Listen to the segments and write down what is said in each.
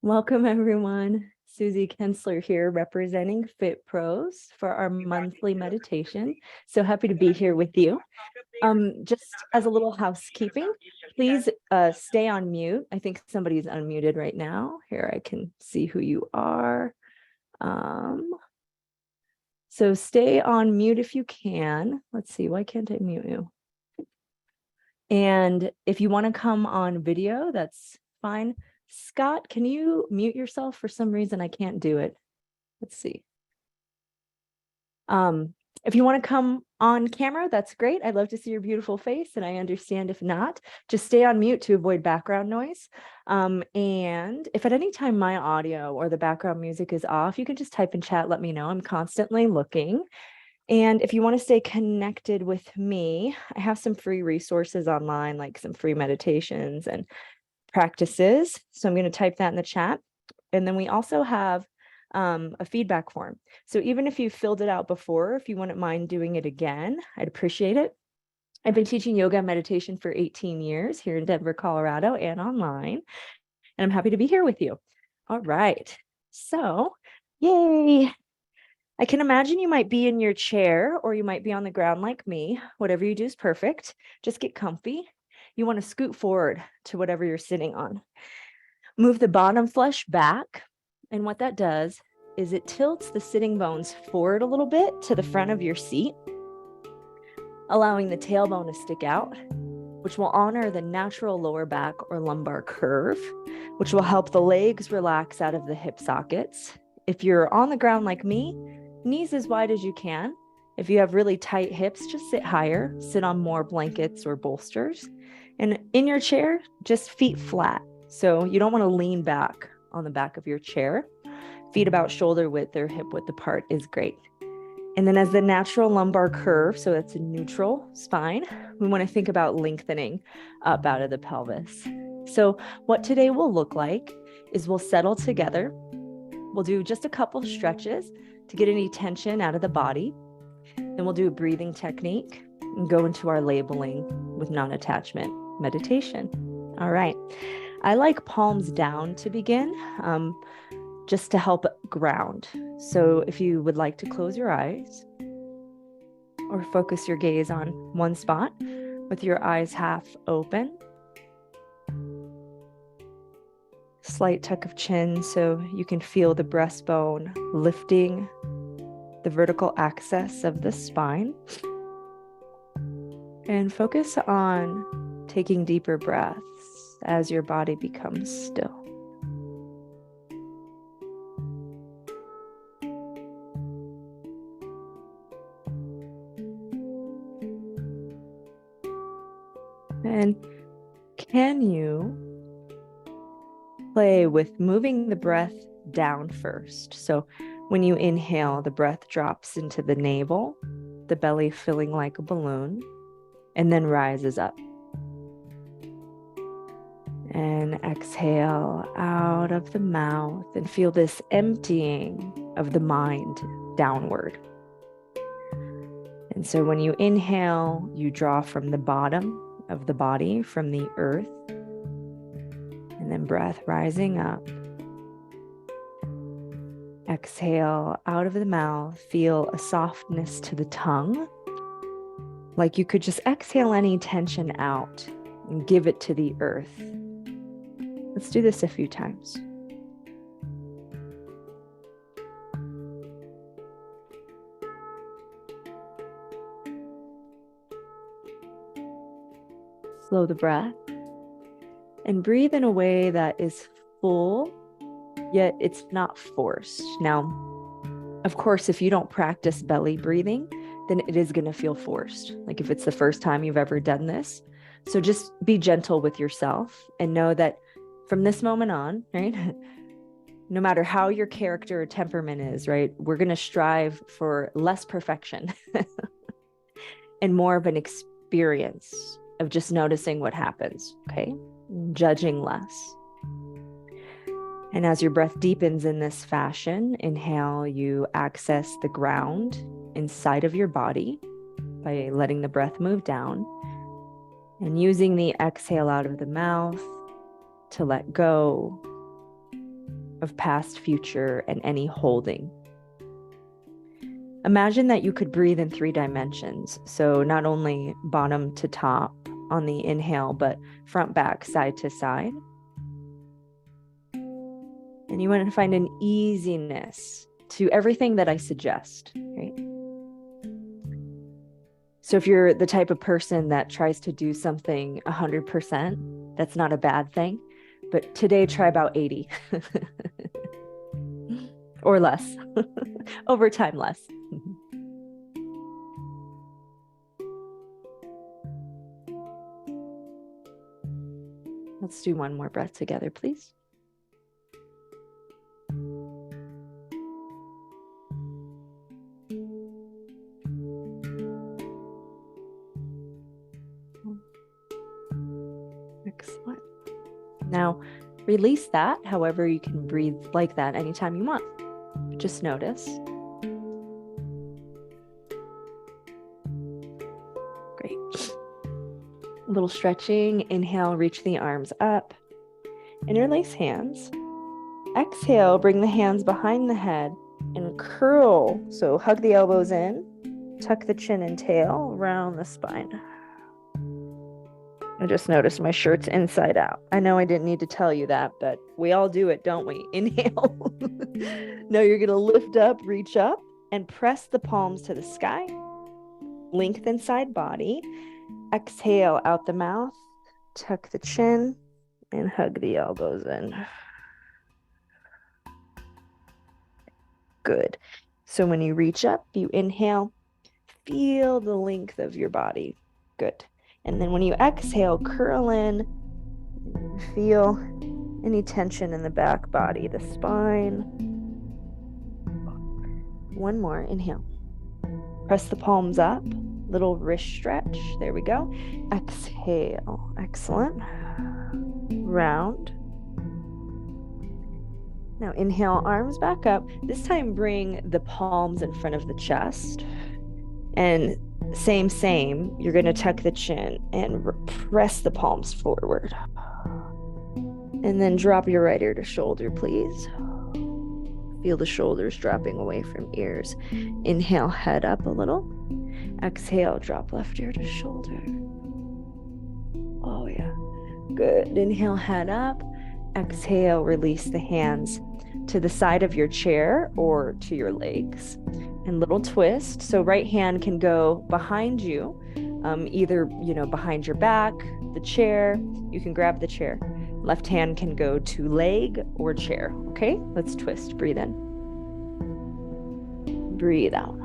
Welcome, everyone. Susie Kensler here, representing Fit Pros for our monthly meditation. So happy to be here with you. Just as a little housekeeping, please stay on mute. I think somebody's unmuted right now. Here, I can see who you are. So stay on mute if you can. Let's see, why can't I mute you? And if you want to come on video, that's fine. Scott, can you mute yourself? For some reason, I can't do it. Let's see. If you want to come on camera, that's great. I'd love to see your beautiful face, and I understand if not, just stay on mute to avoid background noise. And if at any time my audio or the background music is off, you can just type in chat, let me know. I'm constantly looking. And if you want to stay connected with me, I have some free resources online, like some free meditations and practices. So I'm going to type that in the chat. And then we also have a feedback form. So even if you filled it out before, if you wouldn't mind doing it again, I'd appreciate it. I've been teaching yoga and meditation for 18 years here in Denver, Colorado, and online. And I'm happy to be here with you. All right. So, yay. I can imagine you might be in your chair or you might be on the ground like me. Whatever you do is perfect. Just get comfy. You want to scoot forward to whatever you're sitting on. Move the bottom flesh back. And what that does is it tilts the sitting bones forward a little bit to the front of your seat, allowing the tailbone to stick out, which will honor the natural lower back or lumbar curve, which will help the legs relax out of the hip sockets. If you're on the ground like me, knees as wide as you can. If you have really tight hips, just sit higher, sit on more blankets or bolsters. And in your chair, just feet flat. So you don't want to lean back on the back of your chair. Feet about shoulder width or hip width apart is great. And then as the natural lumbar curve, so that's a neutral spine, we want to think about lengthening up out of the pelvis. So what today will look like is we'll settle together. We'll do just a couple stretches to get any tension out of the body. Then we'll do a breathing technique and go into our labeling with non-attachment meditation. All right. I like palms down to begin, just to help ground. So if you would like to close your eyes or focus your gaze on one spot with your eyes half open, slight tuck of chin so you can feel the breastbone lifting the vertical axis of the spine, and focus on taking deeper breaths as your body becomes still. And can you play with moving the breath down first? So when you inhale, the breath drops into the navel, the belly filling like a balloon, and then rises up. And exhale out of the mouth and feel this emptying of the mind downward. And so when you inhale, you draw from the bottom of the body, from the earth, and then breath rising up. Exhale out of the mouth, feel a softness to the tongue, like you could just exhale any tension out and give it to the earth. Let's do this a few times. Slow the breath and breathe in a way that is full, yet it's not forced. Now, of course, if you don't practice belly breathing, then it is going to feel forced. Like if it's the first time you've ever done this. So just be gentle with yourself and know that from this moment on, right, no matter how your character or temperament is, right, we're going to strive for less perfection and more of an experience of just noticing what happens, okay? Judging less. And as your breath deepens in this fashion, inhale, you access the ground inside of your body by letting the breath move down and using the exhale out of the mouth to let go of past, future, and any holding. Imagine that you could breathe in 3 dimensions. So not only bottom to top on the inhale, but front, back, side to side. And you want to find an easiness to everything that I suggest, right? So if you're the type of person that tries to do something 100%, that's not a bad thing. But today, try about 80 or less. Over time, less. Let's do one more breath together, please. Excellent. Now, release that. However, you can breathe like that anytime you want. Just notice. Great. A little stretching. Inhale, reach the arms up. Interlace hands. Exhale, bring the hands behind the head and curl. So hug the elbows in, tuck the chin and tail, round the spine. I just noticed my shirt's inside out. I know I didn't need to tell you that, but we all do it, don't we? Inhale. Now you're going to lift up, reach up, and press the palms to the sky. Lengthen side body. Exhale out the mouth, tuck the chin, and hug the elbows in. Good. So when you reach up, you inhale, feel the length of your body. Good. And then when you exhale, curl in, feel any tension in the back body, the spine. One more, inhale. Press the palms up, little wrist stretch. There we go. Exhale. Excellent. Round. Now inhale, arms back up. This time bring the palms in front of the chest. And same, you're going to tuck the chin and press the palms forward. And then drop your right ear to shoulder, please. Feel the shoulders dropping away from ears. Inhale, head up a little. Exhale, drop left ear to shoulder. Oh yeah, good. Inhale, head up. Exhale, release the hands to the side of your chair or to your legs. And little twist. So right hand can go behind you, either, behind your back, the chair. You can grab the chair. Left hand can go to leg or chair. Okay, let's twist. Breathe in. Breathe out.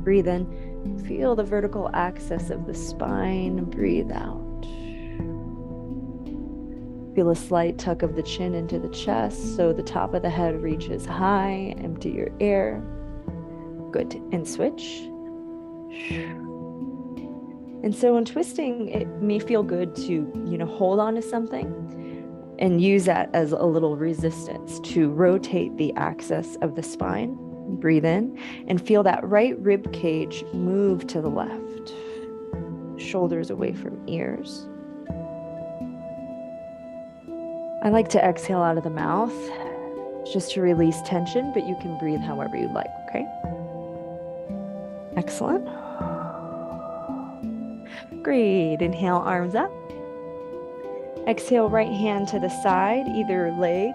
Breathe in. Feel the vertical axis of the spine. Breathe out. Feel a slight tuck of the chin into the chest so the top of the head reaches high. Empty your air. Good. And switch. And so when twisting, it may feel good to, hold on to something and use that as a little resistance to rotate the axis of the spine. Breathe in and feel that right rib cage move to the left. Shoulders away from ears. I like to exhale out of the mouth just to release tension, but you can breathe however you like, okay? Excellent. Great. Inhale, arms up. Exhale, right hand to the side, either leg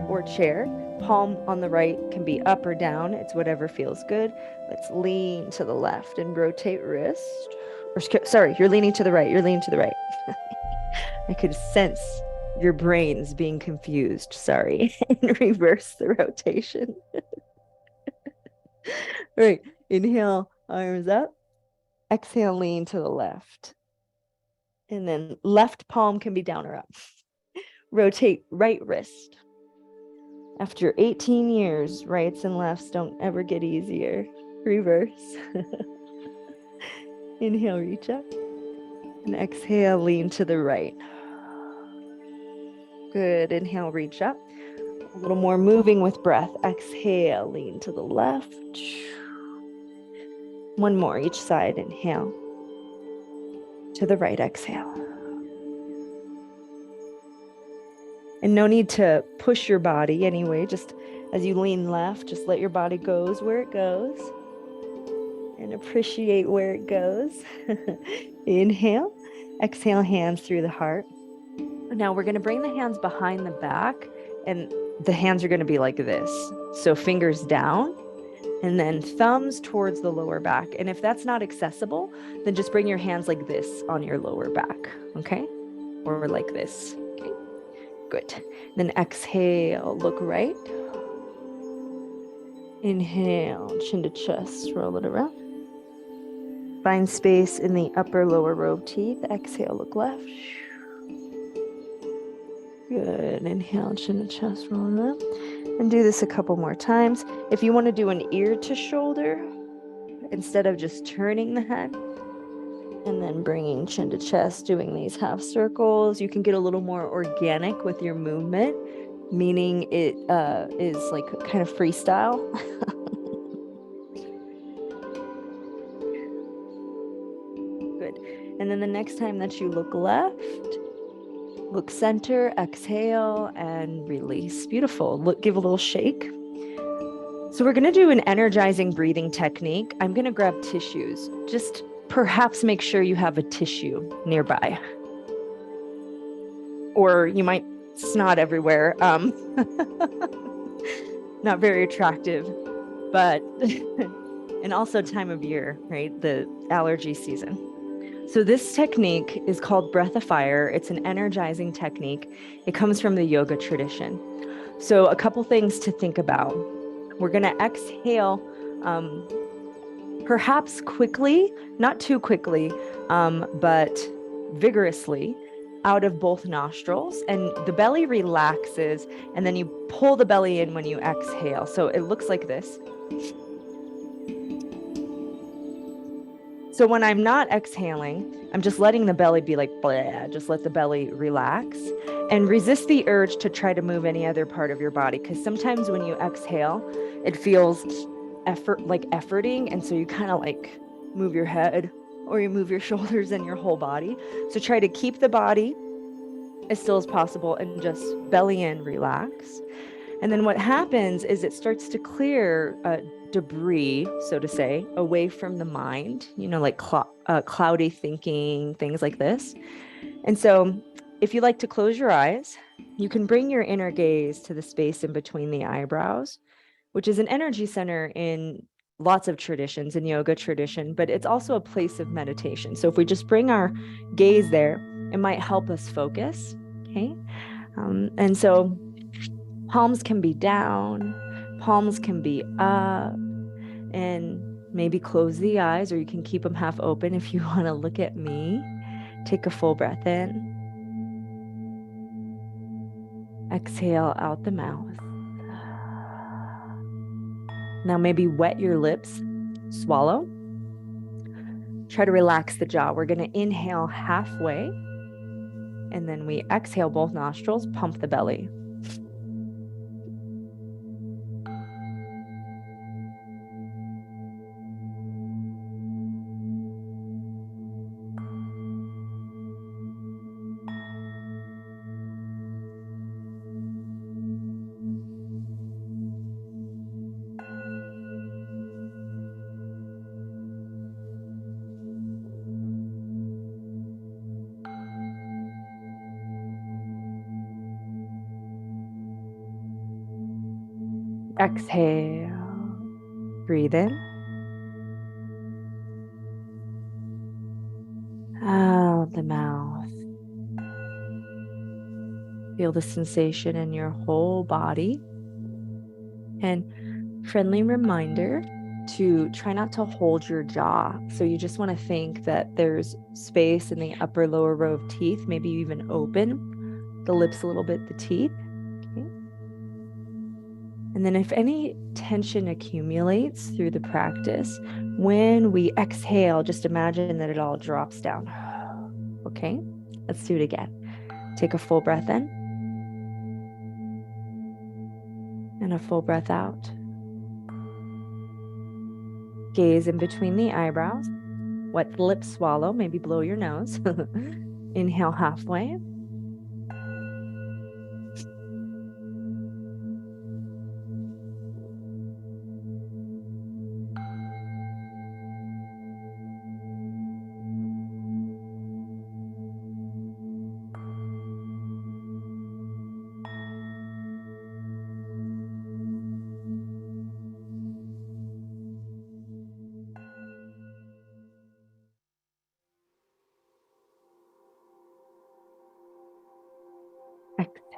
or chair. Palm on the right can be up or down. It's whatever feels good. Let's lean to the left and rotate wrist. Sorry, you're leaning to the right. You're leaning to the right. I could sense your brains being confused. Sorry. And reverse the rotation. All right. Inhale, arms up. Exhale, lean to the left. And then left palm can be down or up. Rotate right wrist. After 18 years, rights and lefts don't ever get easier. Reverse. Inhale, reach up. And exhale, lean to the right. Good. Inhale, reach up. A little more moving with breath. Exhale, lean to the left. One more each side. Inhale. To the right, exhale. And no need to push your body anyway. Just as you lean left, just let your body goes where it goes and appreciate where it goes. Inhale, exhale, hands through the heart. Now we're going to bring the hands behind the back, and the hands are going to be like this. So fingers down and then thumbs towards the lower back. And if that's not accessible, then just bring your hands like this on your lower back. Okay. Or like this. Okay. Good. Then exhale, look right. Inhale, chin to chest, roll it around. Find space in the upper lower row of teeth. Exhale, look left. Good. Inhale, chin to chest, roll it around. And do this a couple more times. If you want to do an ear to shoulder, instead of just turning the head, and then bringing chin to chest, doing these half circles, you can get a little more organic with your movement, meaning it is like kind of freestyle. Good. And then the next time that you look left, look center, exhale, and release. Beautiful. Look, give a little shake. So we're going to do an energizing breathing technique. I'm going to grab tissues. Just perhaps make sure you have a tissue nearby. Or you might snot everywhere. Not very attractive, but and also time of year, right? The allergy season. So this technique is called Breath of Fire. It's an energizing technique. It comes from the yoga tradition. So a couple things to think about. We're going to exhale, perhaps quickly, not too quickly, but vigorously out of both nostrils, and the belly relaxes, and then you pull the belly in when you exhale. So it looks like this. So when I'm not exhaling, I'm just letting the belly be like, blah, just let the belly relax and resist the urge to try to move any other part of your body. Because sometimes when you exhale, it feels efforting. And so you kind of like move your head or you move your shoulders and your whole body. So try to keep the body as still as possible and just belly in, relax. And then what happens is it starts to clear debris, so to say, away from the mind, like cloudy thinking, things like this. And so if you like to close your eyes, you can bring your inner gaze to the space in between the eyebrows, which is an energy center in lots of traditions, in yoga tradition, but it's also a place of meditation. So if we just bring our gaze there, it might help us focus. Okay. And so palms can be down, palms can be up, and maybe close the eyes, or you can keep them half open if you want to look at me. Take a full breath in. Exhale out the mouth. Now maybe wet your lips, swallow. Try to relax the jaw. We're going to inhale halfway, and then we exhale both nostrils, pump the belly. Exhale, breathe in. Out the mouth. Feel the sensation in your whole body. And friendly reminder to try not to hold your jaw. So you just want to think that there's space in the upper lower row of teeth, maybe you even open the lips a little bit, the teeth. Okay. And then if any tension accumulates through the practice, when we exhale, just imagine that it all drops down. Okay, let's do it again. Take a full breath in and a full breath out. Gaze in between the eyebrows. Wet the lips, swallow, maybe blow your nose. Inhale halfway.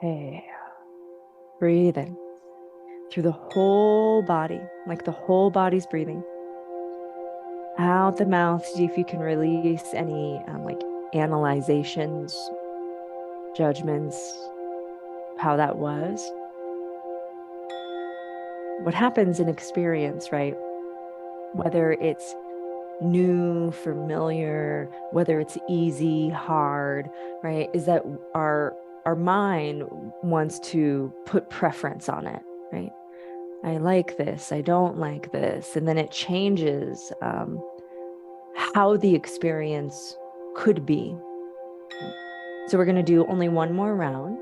exhale. Breathe in through the whole body, like the whole body's breathing. Out the mouth, see if you can release any like analyzations, judgments, how that was. What happens in experience, right? Whether it's new, familiar, whether it's easy, hard, right? Is that our mind wants to put preference on it, right? I like this, I don't like this. And then it changes how the experience could be. So we're going to do only one more round.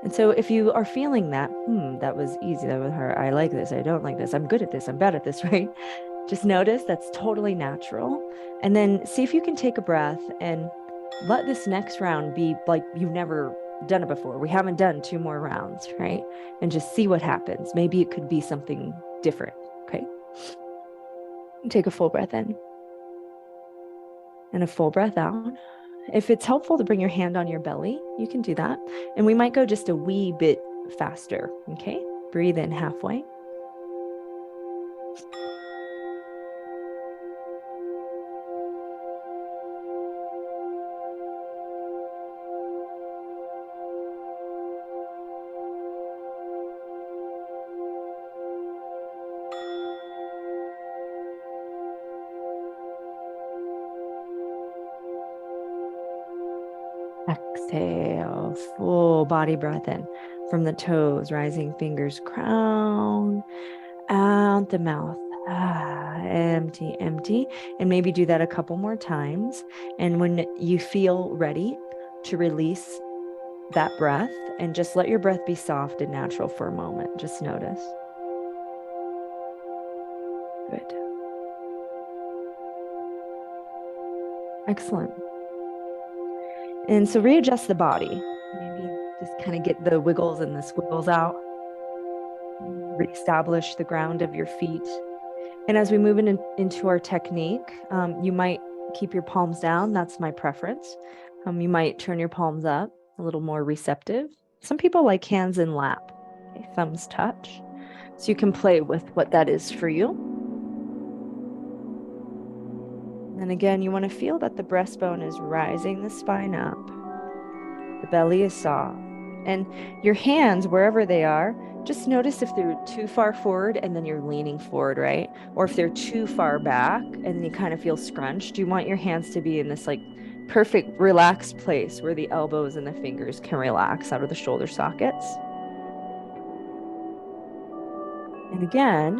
And so if you are feeling that, that was easy, that was hard, I like this, I don't like this, I'm good at this, I'm bad at this, right? Just notice that's totally natural. And then see if you can take a breath and let this next round be like you've never done it before. We haven't done 2 more rounds, right? And just see what happens. Maybe it could be something different, okay? Take a full breath in and a full breath out. If it's helpful to bring your hand on your belly, you can do that. And we might go just a wee bit faster, okay? Breathe in halfway. Exhale, full body breath in from the toes, rising fingers, crown, out the mouth. Empty, empty. And maybe do that a couple more times. And when you feel ready to release that breath, and just let your breath be soft and natural for a moment. Just notice. Good. Excellent. And so readjust the body. Maybe just kind of get the wiggles and the squiggles out. Reestablish the ground of your feet. And as we move into our technique, you might keep your palms down. That's my preference. You might turn your palms up, a little more receptive. Some people like hands in lap, okay, thumbs touch. So you can play with what that is for you. And again, you want to feel that the breastbone is rising the spine up. The belly is soft. And your hands, wherever they are, just notice if they're too far forward and then you're leaning forward, right? Or if they're too far back and you kind of feel scrunched, you want your hands to be in this like perfect relaxed place where the elbows and the fingers can relax out of the shoulder sockets. And again,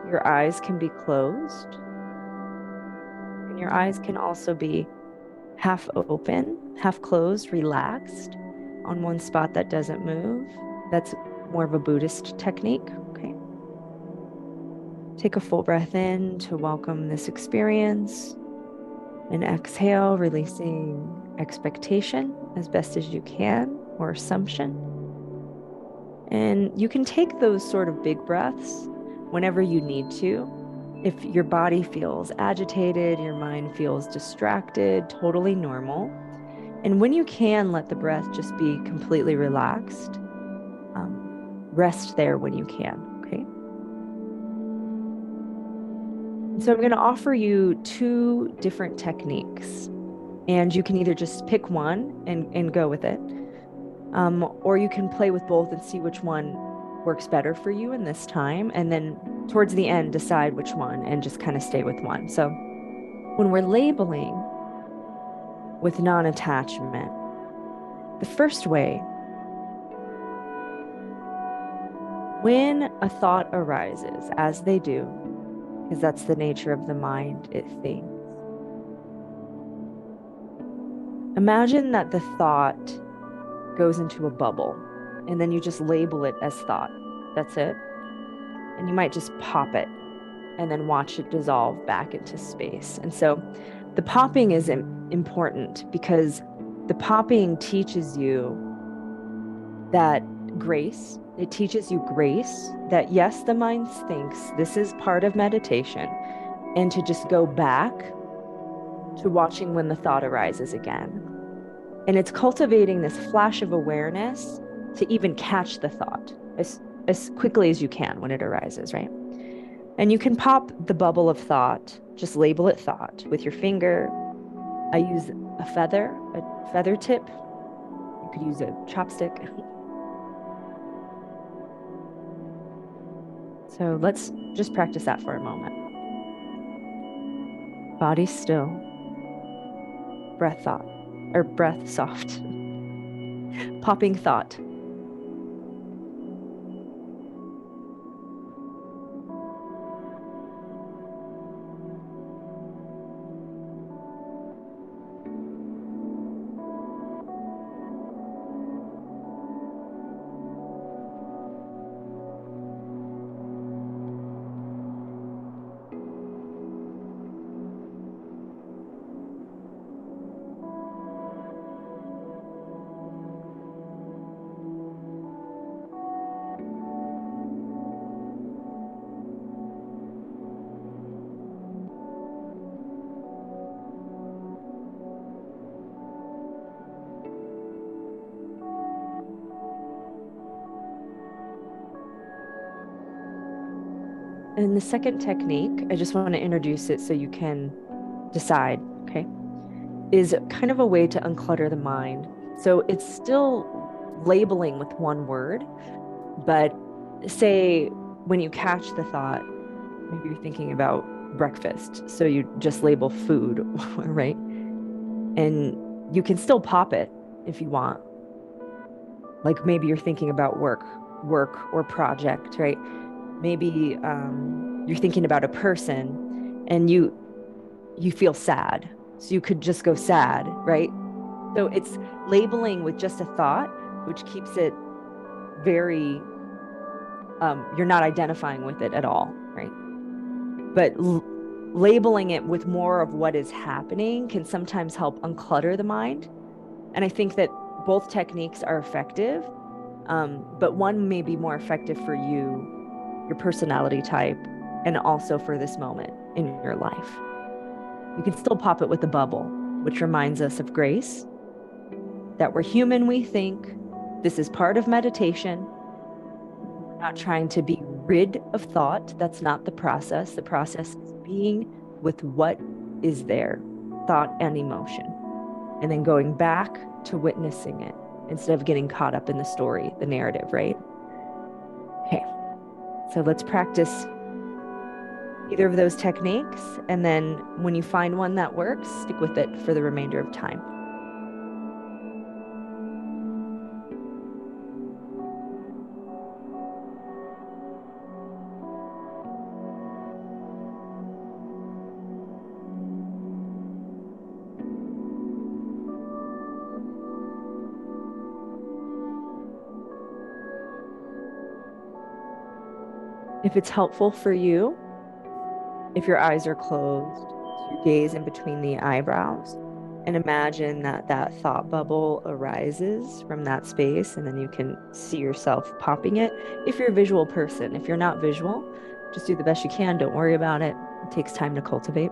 your eyes can be closed. And your eyes can also be half open, half closed, relaxed on one spot that doesn't move. That's more of a Buddhist technique, okay? Take a full breath in to welcome this experience. And exhale, releasing expectation as best as you can, or assumption. And you can take those sort of big breaths whenever you need to. If your body feels agitated, your mind feels distracted, totally normal. And when you can, let the breath just be completely relaxed. Rest there when you can, okay? So I'm going to offer you 2 different techniques. And you can either just pick one and go with it. Or you can play with both and see which one works better for you in this time. And then towards the end, decide which one and just kind of stay with one. So when we're labeling with non-attachment, the first way, when a thought arises, as they do, because that's the nature of the mind, it thinks. Imagine that the thought goes into a bubble and then you just label it as thought. That's it. And you might just pop it and then watch it dissolve back into space. And so the popping is important because the popping teaches you that grace. It teaches you grace that yes, the mind thinks, this is part of meditation, and to just go back to watching when the thought arises again. And it's cultivating this flash of awareness to even catch the thought as quickly as you can when it arises, right? And you can pop the bubble of thought, just label it thought with your finger. I use a feather tip. You could use a chopstick. So let's just practice that for a moment. Body still, breath thought, or breath soft, popping thought. And the second technique, I just want to introduce it so you can decide, okay, is kind of a way to unclutter the mind. So it's still labeling with one word, but say when you catch the thought, maybe you're thinking about breakfast. So you just label food, right? And you can still pop it if you want. Like maybe you're thinking about work or project, right? Maybe you're thinking about a person and you feel sad. So you could just go sad, right? So it's labeling with just a thought, which keeps it very, you're not identifying with it at all, right? But labeling it with more of what is happening can sometimes help unclutter the mind. And I think that both techniques are effective, but one may be more effective for you, your personality type, and also for this moment in your life. You can still pop it with a bubble, which reminds us of grace, that we're human, we think. This is part of meditation. We're not trying to be rid of thought. That's not the process. The process is being with what is there, thought and emotion, and then going back to witnessing it instead of getting caught up in the story, the narrative, right? Okay, so let's practice either of those techniques. And then when you find one that works, stick with it for the remainder of time. If it's helpful for you, if your eyes are closed, you gaze in between the eyebrows and imagine that that thought bubble arises from that space, and then you can see yourself popping it. If you're a visual person, if you're not visual, just do the best you can. Don't worry about it. It takes time to cultivate.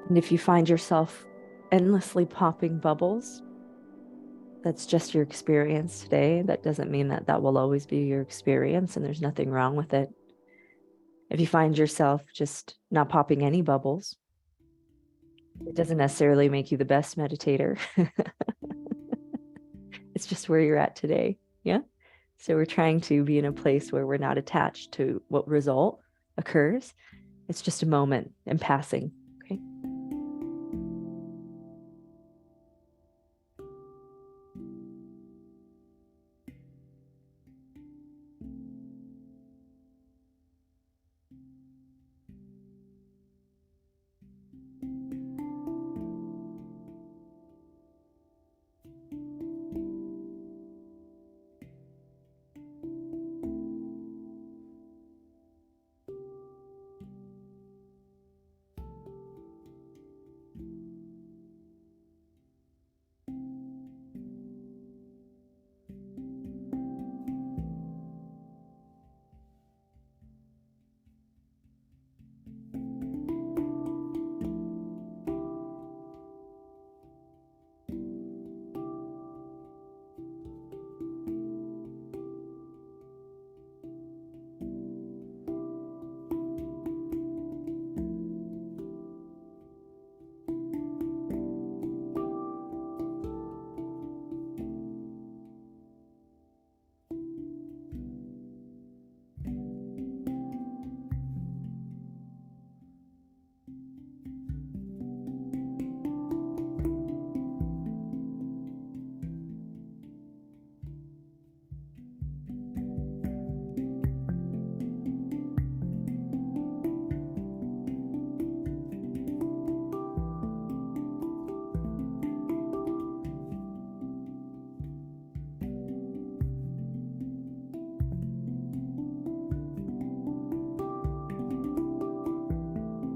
And if you find yourself endlessly popping bubbles, that's just your experience today. That doesn't mean that that will always be your experience, and there's nothing wrong with it. If you find yourself just not popping any bubbles, It doesn't necessarily make you the best meditator. It's just where you're at today. Yeah. So we're trying to be in a place where we're not attached to what result occurs. It's just a moment and passing. Okay.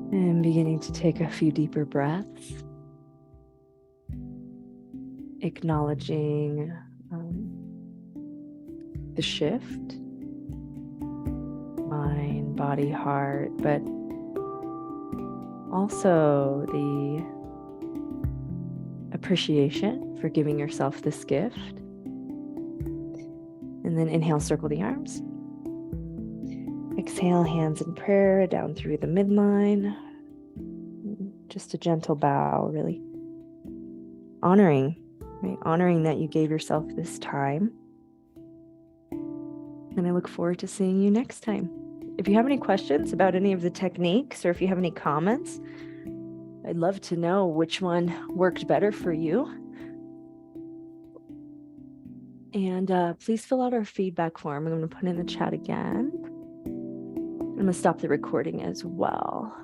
And beginning to take a few deeper breaths, acknowledging the shift, mind, body, heart, but also the appreciation for giving yourself this gift. And then inhale, circle the arms. Exhale, hands in prayer down through the midline. Just a gentle bow, really. Honoring, right? Honoring that you gave yourself this time. And I look forward to seeing you next time. If you have any questions about any of the techniques, or if you have any comments, I'd love to know which one worked better for you. And please fill out our feedback form. I'm going to put it in the chat again. I'm going to stop the recording as well.